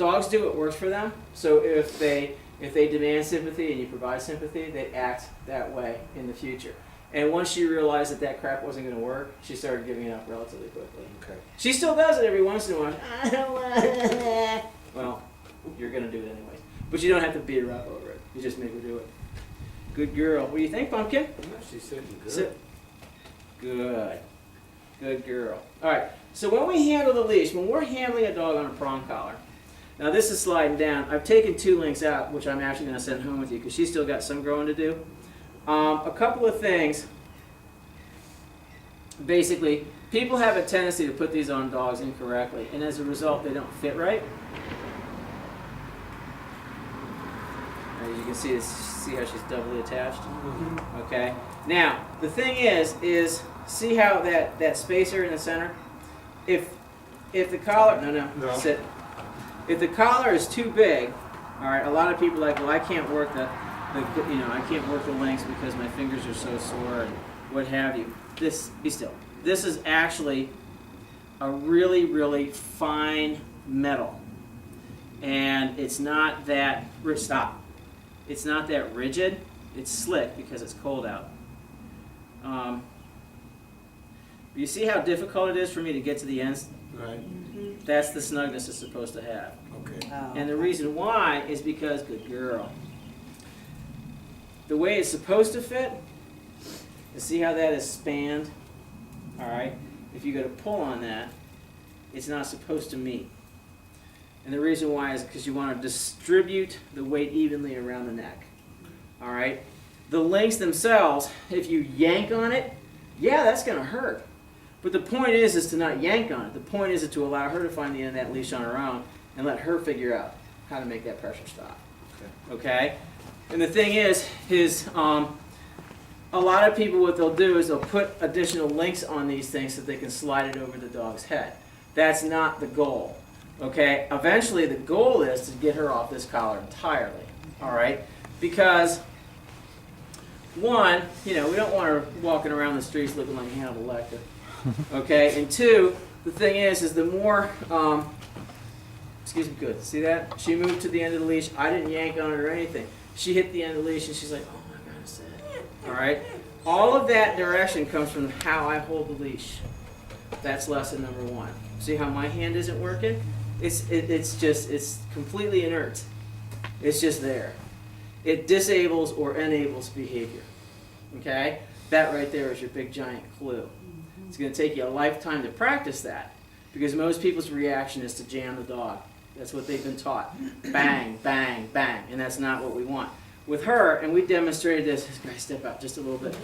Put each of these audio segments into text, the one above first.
Dogs do what works for them. So if they demand sympathy and you provide sympathy, they act that way in the future. And once she realized that that crap wasn't going to work, she started giving it up relatively quickly. Okay. She still does it every once in a while. I don't want it. Well, you're going to do it anyways. But you don't have to beat her up over it. You just make her do it. Good girl. What do you think, Pumpkin? Yeah, she's sitting good. Sit. Good. Good girl. All right. So when we handle the leash, when we're handling a dog on a prong collar, now this is sliding down. I've taken 2 links out, which I'm actually going to send home with you because she's still got some growing to do. A couple of things. Basically, people have a tendency to put these on dogs incorrectly, and as a result, they don't fit right. As you can see how she's doubly attached. Mm-hmm. Okay. Now, the thing is see how that spacer in the center? If the collar, no, sit. If the collar is too big, all right, a lot of people are like, well, I can't work I can't work the lengths because my fingers are so sore and what have you. Be still. This is actually a really, really fine metal, and it's not that stop. It's not that rigid. It's slick because it's cold out. You see how difficult it is for me to get to the ends? Right. That's the snugness it's supposed to have. Okay. Oh, And the reason why is because, good girl, the way it's supposed to fit, you see how that is spanned? All right? If you go to pull on that, it's not supposed to meet. And the reason why is because you want to distribute the weight evenly around the neck. All right? The links themselves, if you yank on it, yeah, that's going to hurt. But the point is to not yank on it. The point is to allow her to find the end of that leash on her own and let her figure out how to make that pressure stop. Okay? And the thing is a lot of people, what they'll do is they'll put additional links on these things so they can slide it over the dog's head. That's not the goal. Okay? Eventually, the goal is to get her off this collar entirely. All right? Because, one, we don't want her walking around the streets looking like Hannibal Lecter. Okay? And two, the thing is the more, excuse me, good. See that? She moved to the end of the leash. I didn't yank on it or anything. She hit the end of the leash and she's like, oh my God, it's it. All right? All of that direction comes from how I hold the leash. That's lesson number 1. See how my hand isn't working? It's completely inert. It's just there. It disables or enables behavior. Okay? That right there is your big giant clue. It's going to take you a lifetime to practice that because most people's reaction is to jam the dog. That's what they've been taught. Bang, bang, bang. And that's not what we want. With her, and we demonstrated this, guys, step out just a little bit.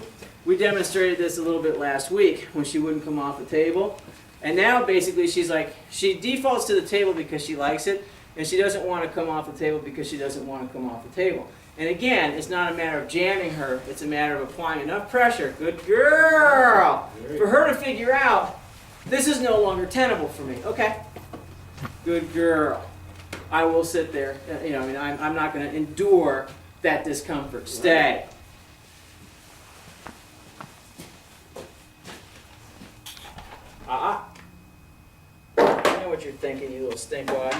We demonstrated this a little bit last week when she wouldn't come off the table. And now basically she's like, she defaults to the table because she likes it, and she doesn't want to come off the table because she doesn't want to come off the table. And again, it's not a matter of jamming her, it's a matter of applying enough pressure, good girl, for her to figure out, this is no longer tenable for me. Okay, good girl. I will sit there, I'm not going to endure that discomfort. Stay. I know what you're thinking, you little stinkwad.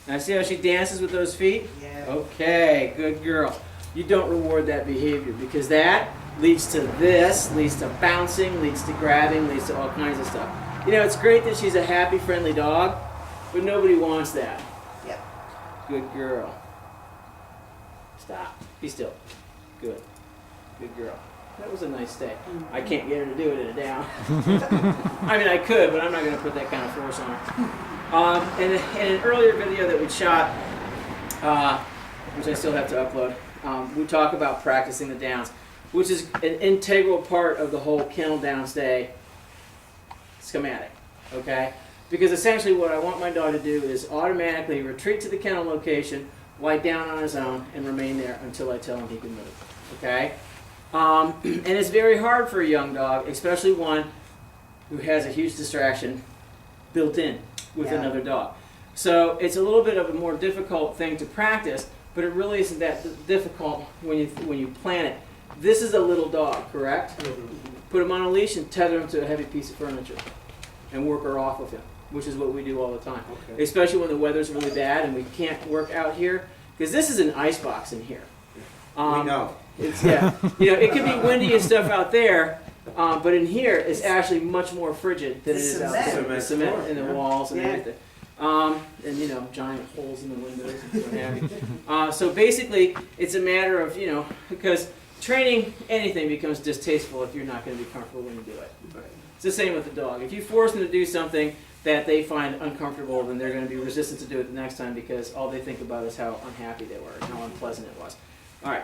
Now see how she dances with those feet? Yeah. Okay, good girl. You don't reward that behavior because that leads to this, leads to bouncing, leads to grabbing, leads to all kinds of stuff. It's great that she's a happy, friendly dog, but nobody wants that. Yep. Good girl. Stop. Be still. Good. Good girl. That was a nice stay. I can't get her to do it in a down. I mean, I could, but I'm not going to put that kind of force on her. In an earlier video that we shot, which I still have to upload, we talk about practicing the downs, which is an integral part of the whole kennel down stay schematic, okay? Because essentially what I want my dog to do is automatically retreat to the kennel location, lie down on his own, and remain there until I tell him he can move, okay? And it's very hard for a young dog, especially one who has a huge distraction built in with another dog. So it's a little bit of a more difficult thing to practice, but it really isn't that difficult when you plan it. This is a little dog, correct? Put him on a leash and tether him to a heavy piece of furniture and work her off of him, which is what we do all the time. Okay. Especially when the weather's really bad and we can't work out here, because this is an ice box in here. We know. It's, yeah, it can be windy and stuff out there, but in here it's actually much more frigid than it is out there. The cement in the walls and everything. And giant holes in the windows and what have you. So basically, it's a matter of because training anything becomes distasteful if you're not going to be comfortable when you do it. It's the same with the dog. If you force them to do something that they find uncomfortable, then they're going to be resistant to do it the next time because all they think about is how unhappy they were and how unpleasant it was. All right.